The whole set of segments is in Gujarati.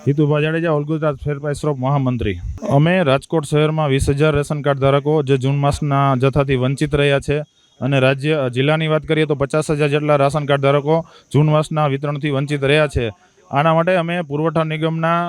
Hitubha Jadeja, all Gujarat fair price shop મહામંત્રી। અમે રાજકોટ શહેરમાં 20,000 રેશન કાર્ડ ધારકો જે જૂન માસના જથ્થાથી વંચિત રહ્યા છે અને રાજ્ય જિલ્લાની વાત કરીએ તો 50,000 જેટલા રાશન કાર્ડ ધારકો જૂન માસના વિતરણથી વંચિત રહ્યા છે। આના માટે અમે પુરવઠા નિગમના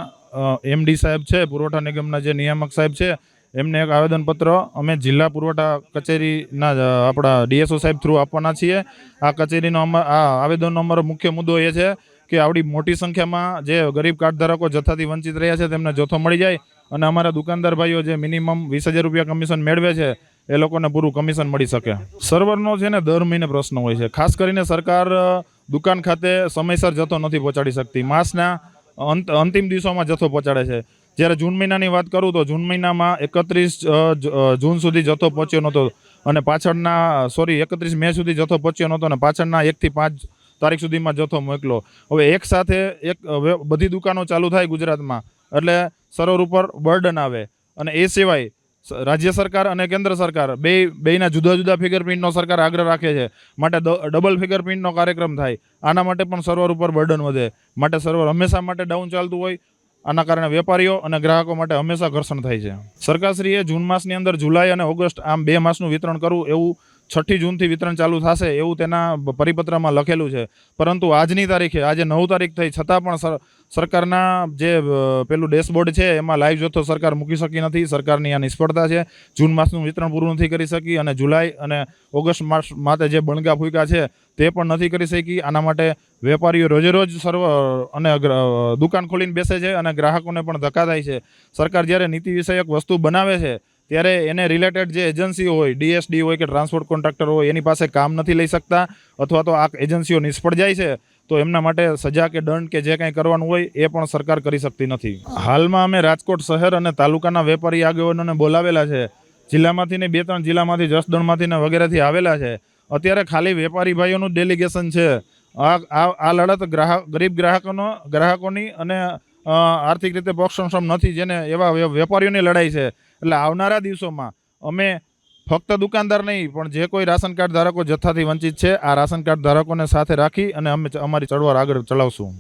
એમડી સાહેબ છે, પુરવઠા નિગમના જે નિયામક સાહેબ છે, એમને એક આવેદનપત્ર અમે જિલ્લા પુરવઠા કચેરીના આપણા ડીએસઓ સાહેબ થ્રુ આપવાના છીએ। આ કચેરીનો આ આવેદનનો અમારો મુખ્ય મુદ્દો એ છે કે આવડી મોટી સંખ્યામાં જે ગરીબ કાર્ડ ધારકો જથ્થાથી વંચિત રહ્યા છે તેમને જથ્થો મળી જાય અને અમારા દુકાનદાર ભાઈઓ જે મિનિમમ 20,000 રૂપિયા કમિશન મેળવે છે એ લોકોને પૂરું કમિશન મળી શકે। સર્વરનો છે ને દર મહિને પ્રશ્ન હોય છે, ખાસ કરીને સરકાર દુકાન ખાતે સમયસર જથ્થો નથી પહોંચાડી શકતી। માસના અંતિમ દિવસોમાં જથ્થો પહોંચાડે છે। જ્યારે જૂન મહિનાની વાત કરું તો જૂન મહિનામાં 31 જૂન સુધી જથ્થો પહોંચ્યો નહોતો અને 31 મે સુધી જથ્થો પહોંચ્યો નહોતો અને પાછળના 1 થી 5 તારીખ સુધીમાં જથ્થો મોકલો। હવે એક સાથે બધી દુકાનો ચાલુ થાય ગુજરાતમાં એટલે સર્વર ઉપર બર્ડન આવે અને એ સિવાય રાજ્ય સરકાર અને કેન્દ્ર સરકાર બેયના જુદા જુદા ફિંગરપ્રિન્ટનો સરકાર આગ્રહ રાખે છે, માટે ડબલ ફિંગરપ્રિન્ટનો કાર્યક્રમ થાય। આના માટે પણ સર્વર ઉપર બર્ડન વધે, માટે સર્વર હંમેશા માટે ડાઉન ચાલતું હોય। આના કારણે વેપારીઓ અને ગ્રાહકો માટે હંમેશા ઘર્ષણ થાય છે। સરકારશ્રીએ જૂન માસની અંદર જુલાઈ અને ઓગસ્ટ આમ 2 માસનું વિતરણ કરવું એવું 6 જૂનથી વિતરણ ચાલુ થશે એવું તેના પરિપત્રમાં લખેલું છે, પરંતુ આજની તારીખે આજે 9 તારીખ થઈ છતાં પણ સરકારના જે પેલું ડેશબોર્ડ છે એમાં લાઈવ જથ્થો સરકાર મૂકી શકી નથી। સરકારની આ નિષ્ફળતા છે। જૂન માસનું વિતરણ પૂરું નથી કરી શકી અને જુલાઈ અને ઓગસ્ટ માસ માટે જે બણગા ફૂંકા છે તે પણ નથી કરી શકી। આના માટે વેપારીઓ રોજે રોજ અને દુકાન ખોલીને બેસે છે અને ગ્રાહકોને પણ ધક્કા થાય છે। સરકાર જ્યારે નીતિ વિષયક વસ્તુ બનાવે છે ત્યારે એને રિલેટેડ જે એજન્સીઓ હોય, ડીએસડી હોય કે ટ્રાન્સપોર્ટ કોન્ટ્રાક્ટર હોય, એની પાસે કામ નથી લઈ શકતા અથવા તો આ એજન્સીઓ નિષ્ફળ જાય છે તો એમના માટે સજા કે દંડ કે જે કંઈ કરવાનું હોય એ પણ સરકાર કરી શકતી નથી। હાલમાં અમે રાજકોટ શહેર અને તાલુકાના વેપારી આગેવાનોને બોલાવેલા છે, જિલ્લામાંથી ને 2-3 જિલ્લામાંથી, જસદણમાંથી ને વગેરેથી આવેલા છે। અત્યારે ખાલી વેપારી ભાઈઓનું ડેલિગેશન છે। આ લડત ગરીબ ગ્રાહકોની અને આર્થિક રીતે પક્ષક્ષમ નથી જેને એવા વેપારીઓની લડાઈ છે। એટલે આવનારા દિવસોમાં અમે ફક્ત દુકાનદાર નહીં પણ જે કોઈ રાશન કાર્ડ ધારકો જથ્થાથી વંચિત છે આ રાશન કાર્ડ ધારકોને સાથે રાખી અને અમે અમારી ચળવળ આગળ ચલાવશું।